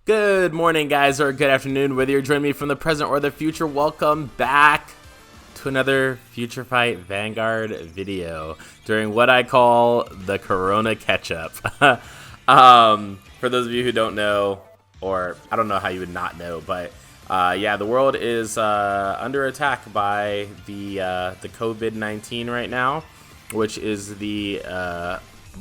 Good morning, guys, or good afternoon, whether you're joining me from the present or the future. Welcome back to another FutureFight Vanguard video during what I call the Corona catch-up. For those of you who don't know, or I don't know how you would not know, but yeah, the world is under attack by the COVID-19 right now, which is the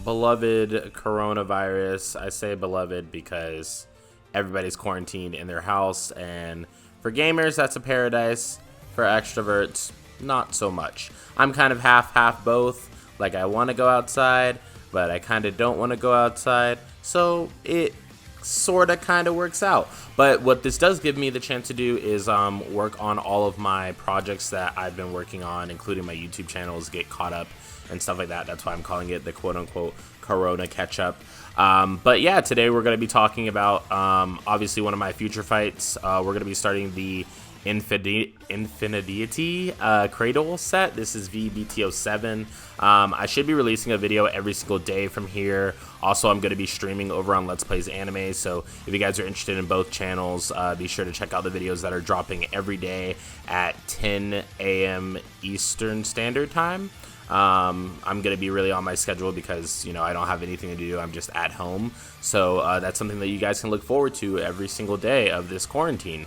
beloved coronavirus. I say beloved because everybody's quarantined in their house, and for gamers that's a paradise. For extroverts, not so much. I'm kind of half both. Like, I want to go outside, but I kind of don't want to go outside, so it sort of kind of works out. But what this does give me the chance to do is work on all of my projects that I've been working on, including my YouTube channels, get caught up and stuff like that. That's why I'm calling it the quote-unquote Corona catch-up. But yeah, today we're going to be talking about obviously one of my future fights. We're going to be starting the Infinideity Cradle set. This is V-BT07. I should be releasing a video every single day from here. Also, I'm going to be streaming over on Let's Plays Anime, so if you guys are interested in both channels, be sure to check out the videos that are dropping every day at 10 a.m. Eastern Standard Time. I'm going to be really on my schedule because, you know, I don't have anything to do. I'm just at home. So that's something that you guys can look forward to every single day of this quarantine.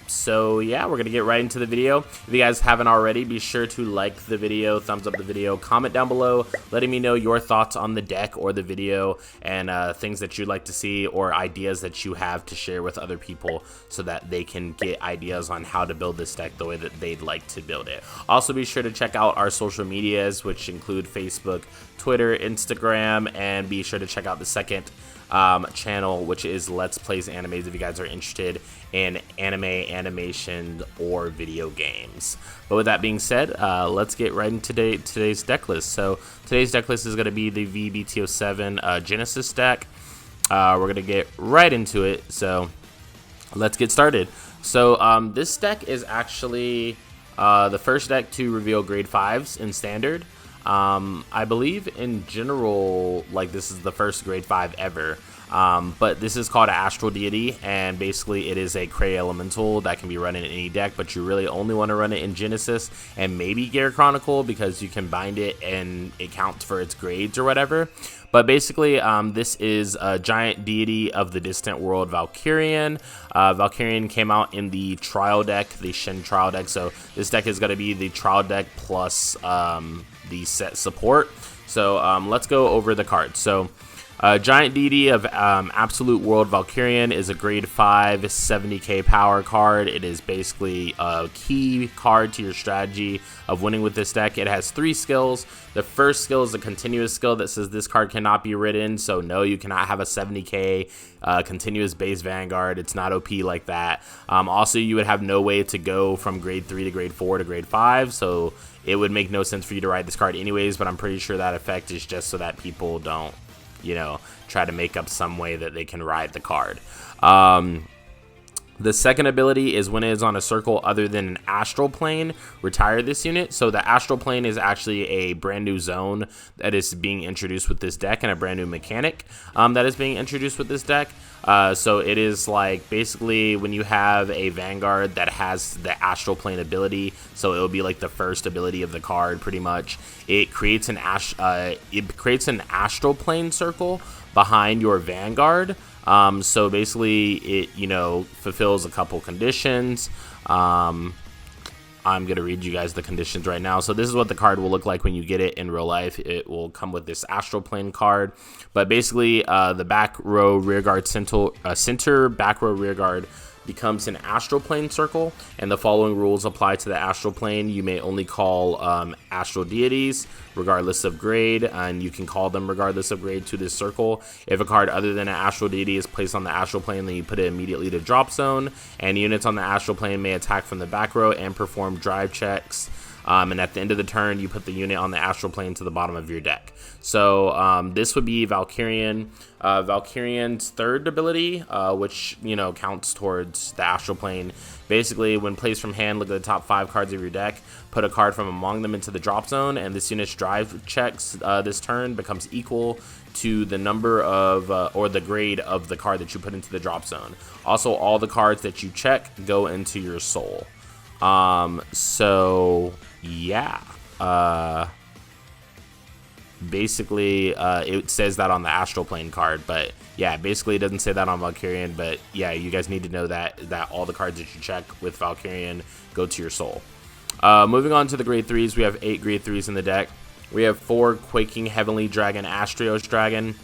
So yeah, we're gonna get right into the video. If you guys haven't already, be sure to like the video, thumbs up the video, comment down below letting me know your thoughts on the deck or the video, and things that you'd like to see or ideas that you have to share with other people so that they can get ideas on how to build this deck the way that they'd like to build it. Also, be sure to check out our social medias, which include Facebook, Twitter, Instagram, and be sure to check out the second channel, which is Let's Plays Animes, if you guys are interested in anime, animation, or video games. But with that being said, let's get right into today's deck list. So today's deck list is going to be the V-BT07 Genesis deck. We're going to get right into it, so let's get started. So this deck is actually the first deck to reveal grade 5s in Standard. I believe in general, like, this is the first grade 5 ever. But this is called Astral Deity, and basically it is a Cray Elemental that can be run in any deck, but you really only want to run it in Genesis and maybe Gear Chronicle because you can bind it and it counts for its grades or whatever. But basically, this is a giant deity of the distant world, Valkyrian. Valkyrian came out in the trial deck, the Shin trial deck, so this deck is going to be the trial deck plus the set support. So let's go over the cards. So Giant Deity of Absolute World Valkyrian is a grade 5 70k power card. It is basically a key card to your strategy of winning with this deck. It has 3 skills. The first skill is a continuous skill that says this card cannot be ridden, so no, you cannot have a 70k continuous base Vanguard. It's not OP like that. Also, you would have no way to go from grade 3 to grade 4 to grade 5, so it would make no sense for you to ride this card anyways, but I'm pretty sure that effect is just so that people don't, you know, try to make up some way that they can ride the card. The second ability is when it is on a circle other than an Astral Plane, retire this unit. So the Astral Plane is actually a brand new zone that is being introduced with this deck, and a brand new mechanic that is being introduced with this deck. So it is like basically when you have a Vanguard that has the Astral Plane ability, so it will be like the first ability of the card pretty much. It creates an Astral Plane circle behind your Vanguard. So basically it, you know, fulfills a couple conditions. I'm going to read you guys the conditions right now. So this is what the card will look like when you get it in real life. It will come with this Astral Plane card. But basically the back row rearguard center back row rearguard becomes an Astral Plane circle, and the following rules apply to the Astral Plane. You may only call Astral Deities regardless of grade, and you can call them regardless of grade to this circle. If a card other than an Astral Deity is placed on the Astral Plane, then you put it immediately to drop zone, and units on the Astral Plane may attack from the back row and perform drive checks. and at the end of the turn, you put the unit on the Astral Plane to the bottom of your deck. So this would be Valkyrian. Valkyrian's third ability, which, you know, counts towards the Astral Plane. Basically, when placed from hand, look at the top 5 cards of your deck, put a card from among them into the drop zone, and this unit's drive checks this turn becomes equal to the number of, or the grade of the card that you put into the drop zone. Also, all the cards that you check go into your soul. So, yeah. Basically, it says that on the Astral Plane card, but yeah, basically it doesn't say that on Valkyrian, but yeah, you guys need to know that all the cards that you check with Valkyrian go to your soul. Moving on to the grade 3s, we have 8 grade 3s in the deck. We have 4 Quaking Heavenly Dragon Astrios Dragon.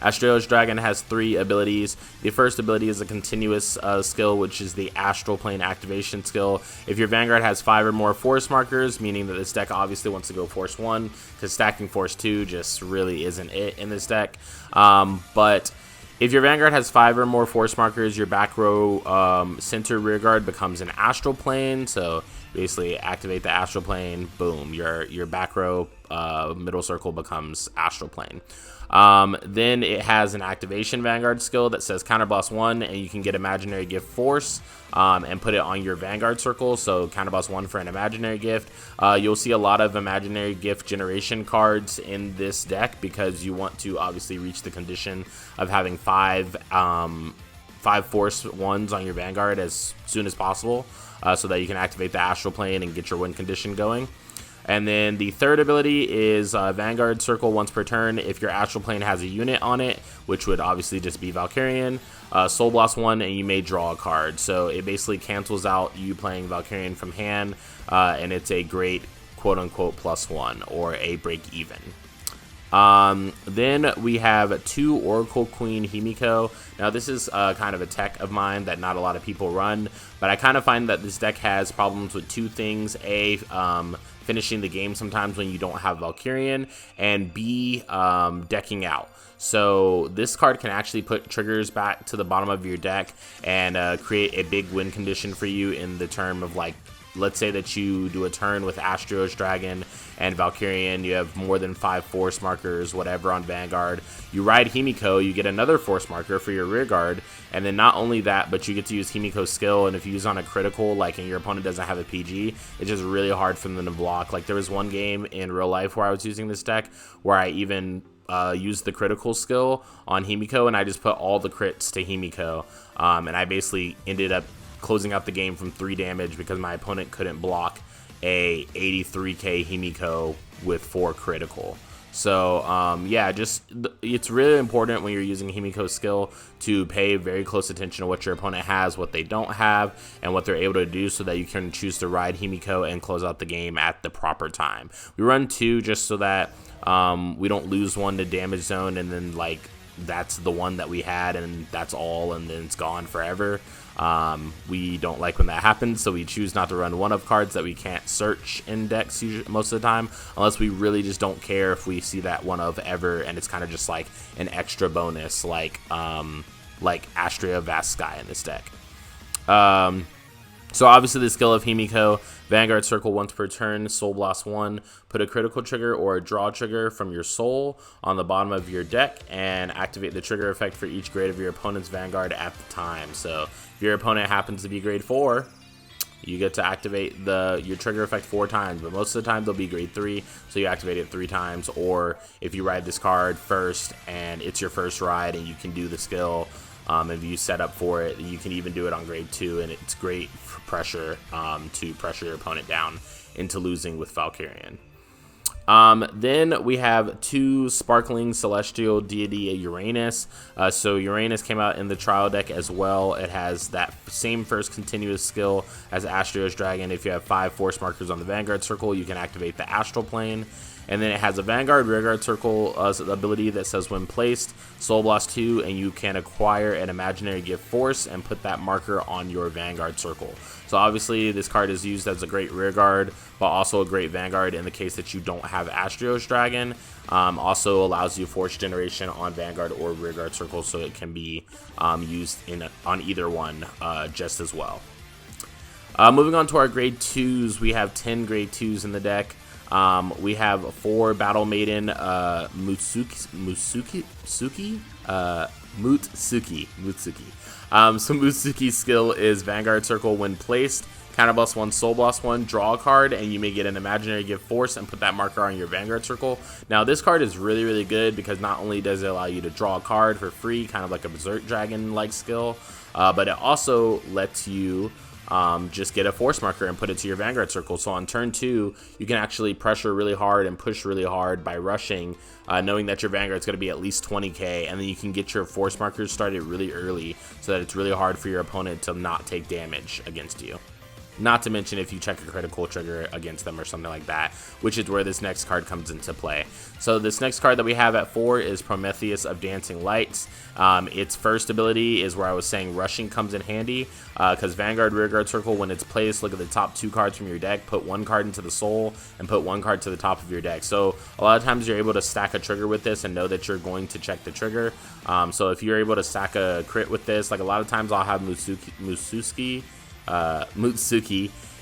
Astrios Dragon has 3 abilities. The first ability is a continuous skill, which is the Astral Plane activation skill. If your Vanguard has 5 or more force markers, meaning that this deck obviously wants to go force 1, because stacking force 2 just really isn't it in this deck. But if your Vanguard has 5 or more force markers, your back row center rearguard becomes an Astral Plane. So basically activate the Astral Plane, boom, your back row middle circle becomes Astral Plane. Then it has an activation Vanguard skill that says counterblast 1, and you can get imaginary gift force and put it on your Vanguard circle. So counterblast 1 for an imaginary gift. You'll see a lot of imaginary gift generation cards in this deck because you want to obviously reach the condition of having 5 force 1s on your Vanguard as soon as possible, so that you can activate the Astral Plane and get your win condition going. And then the third ability is Vanguard Circle once per turn. If your Astral Plane has a unit on it, which would obviously just be Valkyrian, Soul Blast 1, and you may draw a card. So it basically cancels out you playing Valkyrian from hand, and it's a great quote-unquote +1, or a break even. Then we have 2 Oracle Queen Himiko. Now this is kind of a tech of mine that not a lot of people run, but I kind of find that this deck has problems with 2 things. A, finishing the game sometimes when you don't have Valkyrian, and B, decking out. So this card can actually put triggers back to the bottom of your deck and create a big win condition for you in the term of, like, let's say that you do a turn with Astrios Dragon and Valkyrian, you have more than 5 force markers, whatever, on Vanguard. You ride Himiko, you get another force marker for your rear guard, and then not only that, but you get to use Himiko's skill, and if you use on a critical, like, and your opponent doesn't have a PG, it's just really hard for them to block. Like, there was one game in real life where I was using this deck where I even used the critical skill on Himiko, and I just put all the crits to Himiko, and I basically ended up closing out the game from 3 damage because my opponent couldn't block a 83k Himiko with 4 critical. So yeah, just it's really important when you're using Himiko's skill to pay very close attention to what your opponent has, what they don't have, and what they're able to do, so that you can choose to ride Himiko and close out the game at the proper time. We run 2 just so that we don't lose 1 to damage zone, and then, like, that's the one that we had and that's all, and then it's gone forever. We don't like when that happens, so we choose not to run 1 of cards that we can't search in decks most of the time, unless we really just don't care if we see that 1 of ever, and it's kind of just like an extra bonus, like Astra Bath Sky in this deck. So obviously the skill of Himiko, Vanguard Circle once per turn, Soul Blast 1, put a critical trigger or a draw trigger from your soul on the bottom of your deck, and activate the trigger effect for each grade of your opponent's Vanguard at the time. So if your opponent happens to be grade 4, you get to activate your trigger effect 4 times, but most of the time they'll be grade 3, so you activate it 3 times. Or if you ride this card first and it's your first ride and you can do the skill, if you set up for it, you can even do it on grade 2, and it's great for pressure, to pressure your opponent down into losing with Valkyrian. Then we have 2 Sparkling Celestial Deity Uranus. So Uranus came out in the trial deck as well. It has that same first continuous skill as Astrios Dragon. If you have 5 force markers on the Vanguard Circle, you can activate the Astral Plane. And then it has a Vanguard Rearguard Circle ability that says when placed, Soul Blast 2, and you can acquire an imaginary gift force and put that marker on your Vanguard Circle. So obviously this card is used as a great rearguard, but also a great Vanguard in the case that you don't have Astrios Dragon. Also allows you force generation on Vanguard or Rearguard Circle, so it can be used on either one just as well. Moving on to our grade 2s, we have 10 grade 2s in the deck. We have 4 Battle Maiden Mutsuki. So Mutsuki's skill is Vanguard Circle when placed. Counterblast 1, Soul Blast 1, draw a card, and you may get an imaginary gift force and put that marker on your Vanguard Circle. Now, this card is really, really good because not only does it allow you to draw a card for free, kind of like a Berserk Dragon-like skill, but it also lets you just get a force marker and put it to your Vanguard Circle. So on turn 2, you can actually pressure really hard and push really hard by rushing, knowing that your Vanguard's going to be at least 20k, and then you can get your force markers started really early so that it's really hard for your opponent to not take damage against you. Not to mention if you check a critical trigger against them or something like that, which is where this next card comes into play. So this next card that we have at 4 is Prometheus of Dancing Lights. Its first ability is where I was saying rushing comes in handy, because Vanguard Rearguard Circle, when it's placed, look at the top 2 cards from your deck, put 1 card into the soul, and put 1 card to the top of your deck. So a lot of times you're able to stack a trigger with this and know that you're going to check the trigger. So if you're able to stack a crit with this, like a lot of times I'll have Mutsuki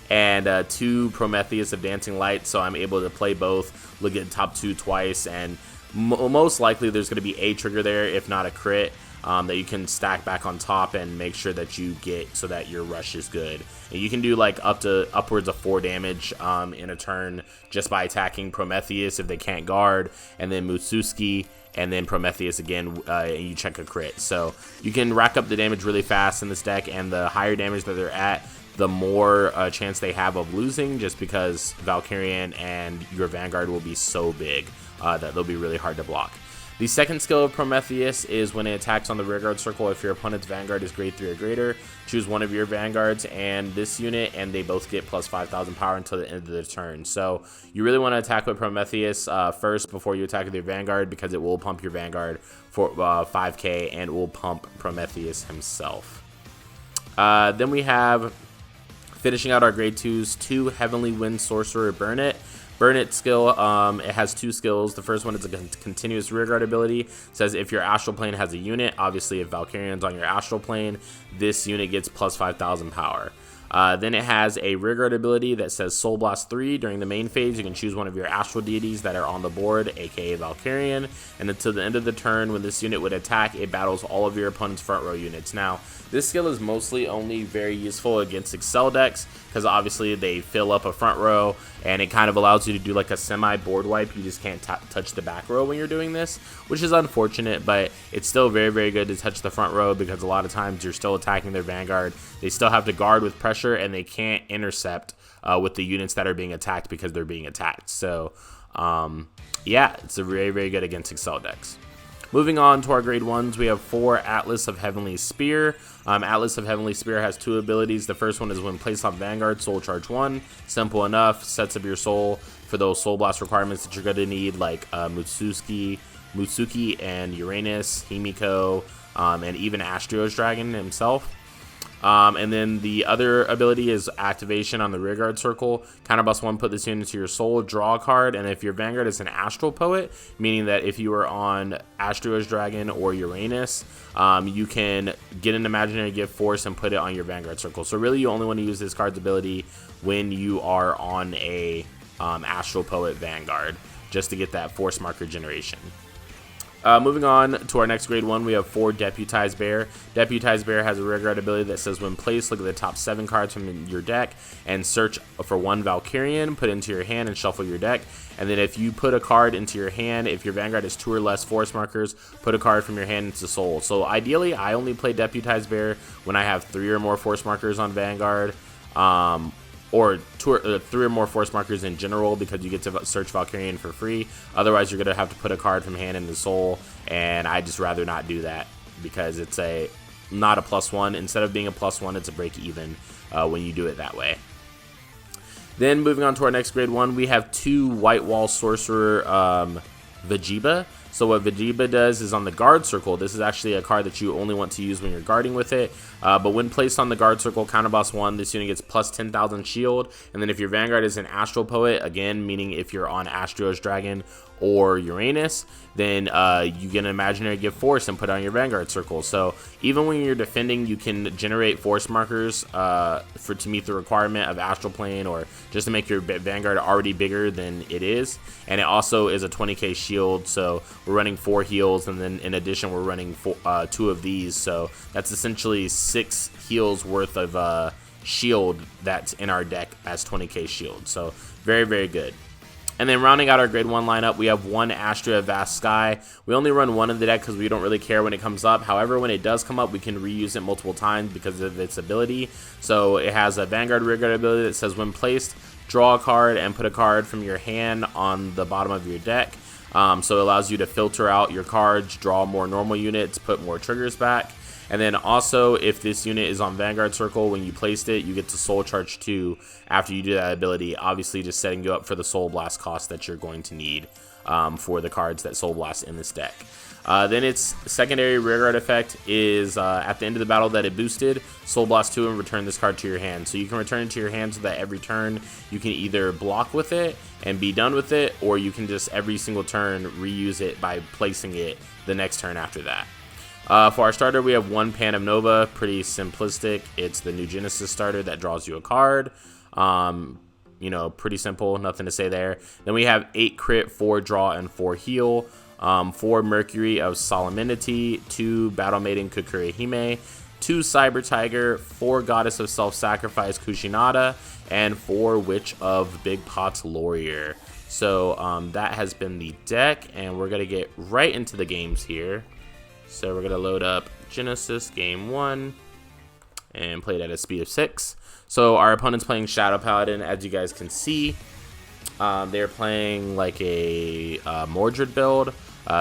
and 2 Prometheus of Dancing Light, so I'm able to play both, look at top 2 twice, and most likely there's going to be a trigger there, if not a crit, that you can stack back on top and make sure that you get so that your rush is good. And you can do like upwards of 4 damage in a turn just by attacking Prometheus if they can't guard, and then Mutsuki, and then Prometheus again, and you check a crit. So you can rack up the damage really fast in this deck, and the higher damage that they're at, the more chance they have of losing, just because Valkyrian and your Vanguard will be so big that they'll be really hard to block. The second skill of Prometheus is when it attacks on the Rearguard Circle. If your opponent's Vanguard is grade 3 or greater, choose one of your Vanguards and this unit, and they both get plus 5,000 power until the end of the turn. So you really want to attack with Prometheus first before you attack with your Vanguard, because it will pump your Vanguard for 5k and it will pump Prometheus himself. Then we have, finishing out our grade 2s, 2 Heavenly Wind Sorcerer Burn It. Burn It skill, it has 2 skills. The first one is a continuous rearguard ability. It says if your Astral Plane has a unit, obviously if Valkyrian's on your Astral Plane, this unit gets plus 5,000 power. Then it has a rearguard ability that says Soul Blast 3. During the main phase, you can choose one of your astral deities that are on the board, aka Valkyrian, and until the end of the turn, when this unit would attack, it battles all of your opponent's front row units. Now, this skill is mostly only very useful against Excel decks, because obviously they fill up a front row, and it kind of allows you to do like a semi-board wipe. You just can't touch the back row when you're doing this, which is unfortunate, but it's still very, very good to touch the front row, because a lot of times you're still attacking their Vanguard. They still have to guard with pressure, and they can't intercept with the units that are being attacked because they're being attacked. So, yeah, it's a very, very good against Excel decks. Moving on to our grade 1s, we have 4 Atlas of Heavenly Spear. Atlas of Heavenly Spear has 2 abilities. The first one is when placed on Vanguard, Soul Charge 1. Simple enough, sets up your soul for those Soul Blast requirements that you're going to need, like Mutsuki and Uranus, Himiko, and even Astra's Dragon himself. And then the other ability is activation on the Rearguard Circle. Counterblast 1, put this unit into your soul, draw a card, and if your Vanguard is an Astral Poet, meaning that if you are on Astra's Dragon or Uranus, you can get an imaginary gift force and put it on your Vanguard Circle. So really you only want to use this card's ability when you are on a Astral Poet Vanguard, just to get that force marker generation. Moving on to our next grade 1, we have 4 Deputized Bear. Deputized Bear has a rearguard ability that says when placed, look at the top 7 cards from your deck and search for 1 Valkyrian, put it into your hand and shuffle your deck. And then if you put a card into your hand, if your Vanguard has 2 or less force markers, put a card from your hand into soul. So ideally, I only play Deputized Bear when I have 3 or more force markers on Vanguard. Or 3 or more force markers in general, because you get to search Valkyrian for free. Otherwise, you're going to have to put a card from hand into soul, and I just rather not do that because it's not a +1. Instead of being a +1, it's a break even when you do it that way. Then moving on to our next grade 1, we have 2 Whitewall Sorcerer Vegeta. So what Vegeta does is on the guard circle, this is actually a card that you only want to use when you're guarding with it. But when placed on the guard circle, counterblast 1, this unit gets plus 10,000 shield. And then if your Vanguard is an Astral Poet, again, meaning if you're on Astra's Dragon or Uranus, then you get an imaginary gift force and put it on your Vanguard circle. So even when you're defending, you can generate force markers to meet the requirement of Astral Plane, or just to make your Vanguard already bigger than it is. And it also is a 20k shield, so we're running 4 heals, and then in addition we're running 2 of these, so that's essentially 6 heals worth of shield that's in our deck as 20k shield. So very, very good. And then rounding out our grade 1 lineup, we have 1 Astra Bath Sky. We only run 1 in the deck because we don't really care when it comes up. However, when it does come up, we can reuse it multiple times because of its ability. So it has a Vanguard Rearguard ability that says when placed, draw a card and put a card from your hand on the bottom of your deck. So it allows you to filter out your cards, draw more normal units, put more triggers back. And then also, if this unit is on Vanguard Circle, when you placed it, you get to Soul Charge 2 after you do that ability, obviously just setting you up for the Soul Blast cost that you're going to need for the cards that Soul Blast in this deck. Then its secondary rearguard effect is at the end of the battle that it boosted, Soul Blast 2 and return this card to your hand. So you can return it to your hand so that every turn you can either block with it and be done with it, or you can just every single turn reuse it by placing it the next turn after that. For our starter, we have 1 Pan of Nova, pretty simplistic. It's the new Genesis starter that draws you a card. You know, pretty simple, nothing to say there. Then we have 8 crit, 4 draw, and 4 heal. 4 Mercury of Solemnity, 2 Battle Maiden Kukure Hime, 2 Cyber Tiger, 4 Goddess of Self-Sacrifice Kushinada, and 4 Witch of Big Pots Laurier. So that has been the deck, and we're going to get right into the games here. So we're going to load up Genesis Game 1 and play it at a speed of 6. So our opponent's playing Shadow Paladin, as you guys can see. They're playing like a Mordred build.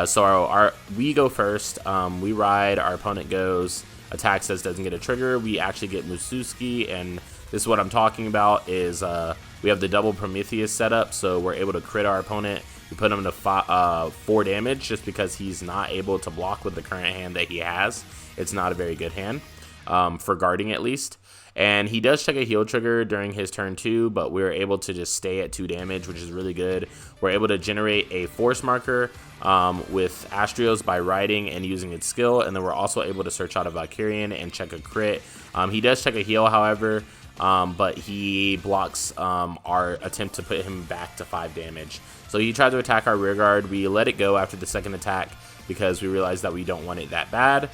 So we go first. We ride, our opponent goes, attack says doesn't get a trigger. We actually get Mususki, and this is what I'm talking about is we have the double Prometheus setup, so we're able to crit our opponent. We put him to 4 damage just because he's not able to block with the current hand that he has. It's not a very good hand, for guarding at least. And he does check a heal trigger during his turn 2, but we're able to just stay at 2 damage, which is really good. We're able to generate a force marker with Astrios by riding and using its skill, and then we're also able to search out a Valkyrian and check a crit. He does check a heal, however, but he blocks our attempt to put him back to 5 damage. So he tried to attack our rearguard. We let it go after the second attack because we realized that we don't want it that bad.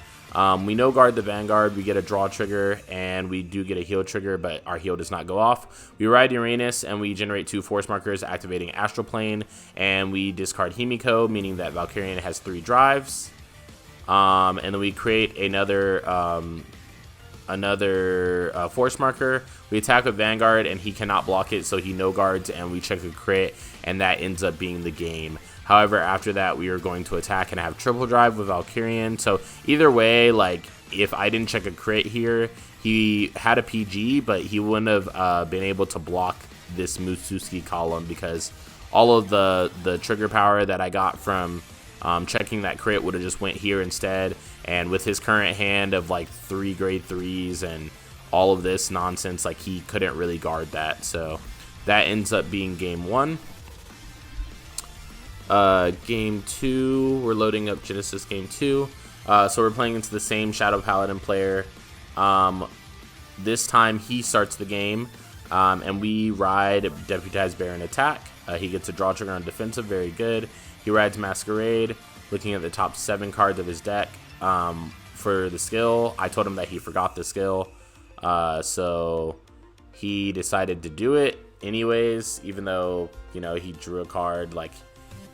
We no guard the Vanguard, we get a draw trigger, and we do get a heal trigger, but our heal does not go off. We ride Uranus, and we generate 2 force markers, activating Astral Plane, and we discard Himiko, meaning that Valkyrian has 3 drives. And then we create another force marker. We attack with Vanguard, and he cannot block it, so he no guards, and we check a crit, and that ends up being the game. However, after that, we are going to attack and have triple drive with Valkyrian. So either way, like if I didn't check a crit here, he had a PG, but he wouldn't have been able to block this Mususki column because all of the trigger power that I got from checking that crit would have just went here instead. And with his current hand of like 3 grade 3s and all of this nonsense, like he couldn't really guard that. So that ends up being game 1. Game 2, we're loading up Genesis Game 2. So we're playing into the same Shadow Paladin player. This time he starts the game, and we ride Deputized Bear and attack. He gets a draw trigger on defensive, very good. He rides Masquerade, looking at the top 7 cards of his deck. For the skill, I told him that he forgot the skill, so he decided to do it anyways, even though, you know, he drew a card. Like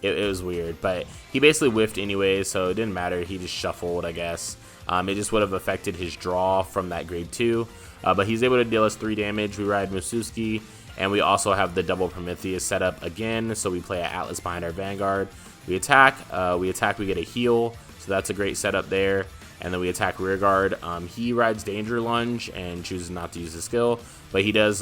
it was weird, but he basically whiffed anyways, so it didn't matter. He just shuffled, I guess. It just would have affected his draw from that grade 2, but he's able to deal us 3 damage. We ride Mususki, and we also have the double Prometheus setup again, so we play an Atlas behind our Vanguard. We attack, we get a heal, so that's a great setup there. And then we attack rearguard. He rides Danger Lunge and chooses not to use the skill, but he does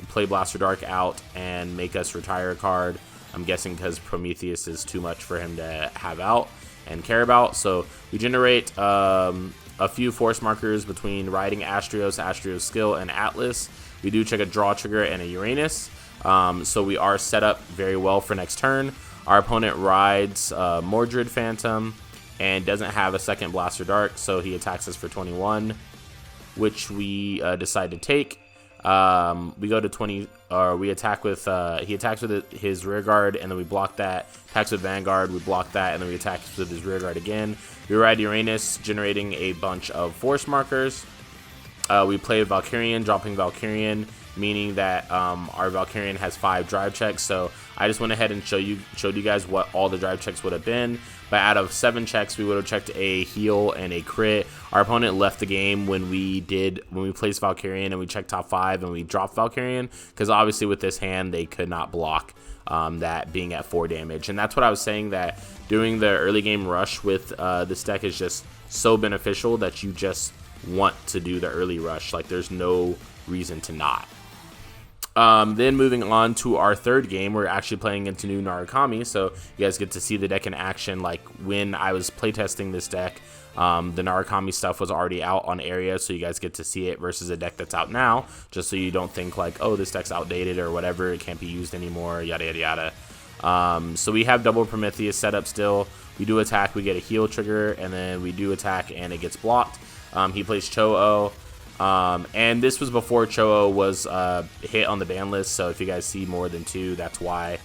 play Blaster Dark out and make us retire a card. I'm guessing because Prometheus is too much for him to have out and care about. So we generate a few force markers between riding Astrios skill, and Atlas. We do check a draw trigger and a Uranus. So we are set up very well for next turn. Our opponent rides Mordred Phantom and doesn't have a second Blaster Dark, so he attacks us for 21, which we decide to take. We go to 20, or we attack with, he attacks with his rear guard, and then we block that. Attacks with Vanguard, we block that, and then we attack with his rear guard again. We ride Uranus, generating a bunch of force markers. We play Valkyrian, dropping Valkyrian, meaning that our Valkyrian has 5 drive checks. So I just went ahead and showed you guys what all the drive checks would have been. But out of 7 checks, we would have checked a heal and a crit. Our opponent left the game when we placed Valkyrian and we checked top 5 and we dropped Valkyrian, because obviously with this hand they could not block that being at 4 damage. And that's what I was saying, that doing the early game rush with this deck is just so beneficial that you just want to do the early rush. Like, there's no reason to not. Then moving on to our third game, we're actually playing into new Narukami, so you guys get to see the deck in action. Like, when I was playtesting this deck, the Narukami stuff was already out on Area, so you guys get to see it versus a deck that's out now, just so you don't think like, oh, this deck's outdated or whatever, it can't be used anymore, yada yada yada. So we have double Prometheus set up still. We do attack, we get a heal trigger, and then we do attack and it gets blocked. He plays Cho-Oh. And this was before Cho-Oh was hit on the ban list, so if you guys see more than 2, that's why.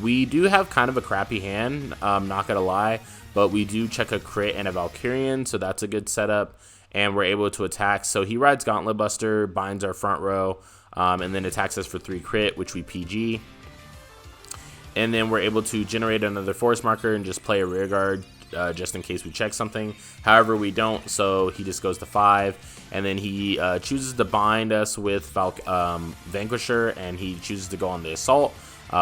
We do have kind of a crappy hand, not gonna lie, but we do check a crit and a Valkyrian, so that's a good setup, and we're able to attack. So he rides Gauntlet Buster, binds our front row, and then attacks us for 3 crit, which we PG. And then we're able to generate another force marker and just play a rear guard, just in case we check something. However, we don't, so he just goes to 5, and then he chooses to bind us with Vanquisher, and he chooses to go on the assault.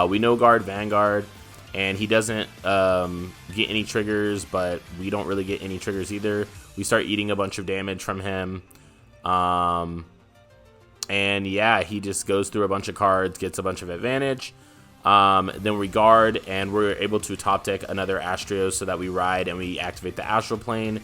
We no guard Vanguard, and he doesn't get any triggers, but we don't really get any triggers either. We start eating a bunch of damage from him, and yeah, he just goes through a bunch of cards, gets a bunch of advantage. Then we guard, and we're able to top deck another Astro, so that we ride and we activate the Astral Plane.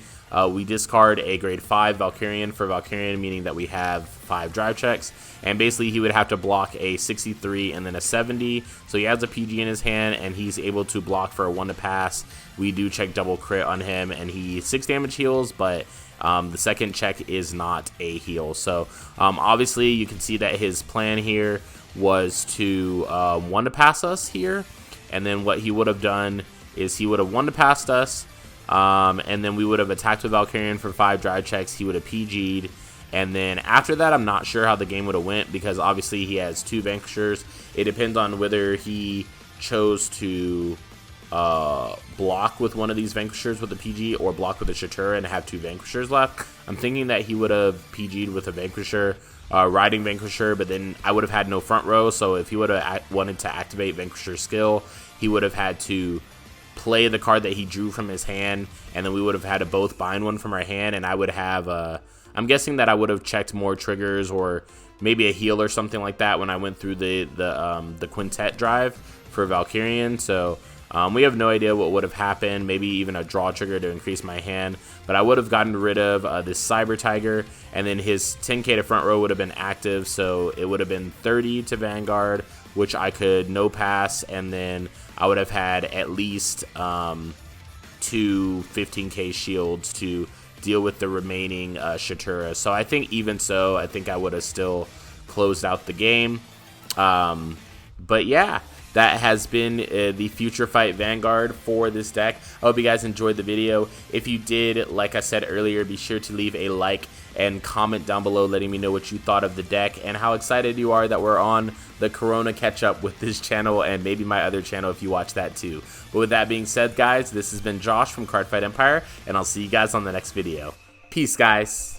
We discard a grade 5 Valkyrian for Valkyrian, meaning that we have 5 drive checks, and basically he would have to block a 63 and then a 70, so he has a PG in his hand and he's able to block for a 1 to pass. We do check double crit on him, and he 6 damage heals, but the second check is not a heal. So obviously you can see that his plan here was to 1 to pass us here, and then what he would have done is he would have 1 to pass us, and then we would have attacked with Valkyrian for 5 drive checks. He would have PG'd, and then after that I'm not sure how the game would have went, because obviously he has 2 Vanquishers. It depends on whether he chose to block with one of these Vanquishers with a PG or block with a Shatura and have 2 Vanquishers left. I'm thinking that he would have PG'd with a Vanquisher, riding Vanquisher, but then I would have had no front row, so if he would have wanted to activate Vanquisher's skill, he would have had to play the card that he drew from his hand, and then we would have had to both bind one from our hand, and I would have, I'm guessing that I would have checked more triggers or maybe a heal or something like that when I went through the quintet drive for Valkyrian. So we have no idea what would have happened, maybe even a draw trigger to increase my hand, but I would have gotten rid of this Cyber Tiger, and then his 10k to front row would have been active, so it would have been 30 to Vanguard, which I could no pass, and then I would have had at least 2 15k shields to deal with the remaining Shatura. So I think even so, I think I would have still closed out the game. But yeah, that has been the FutureFight Vanguard for this deck. I hope you guys enjoyed the video. If you did, like I said earlier, be sure to leave a like and comment down below letting me know what you thought of the deck and how excited you are that we're on the Corona catch-up with this channel and maybe my other channel if you watch that too. But with that being said, guys, this has been Josh from Cardfight Empire, and I'll see you guys on the next video. Peace, guys.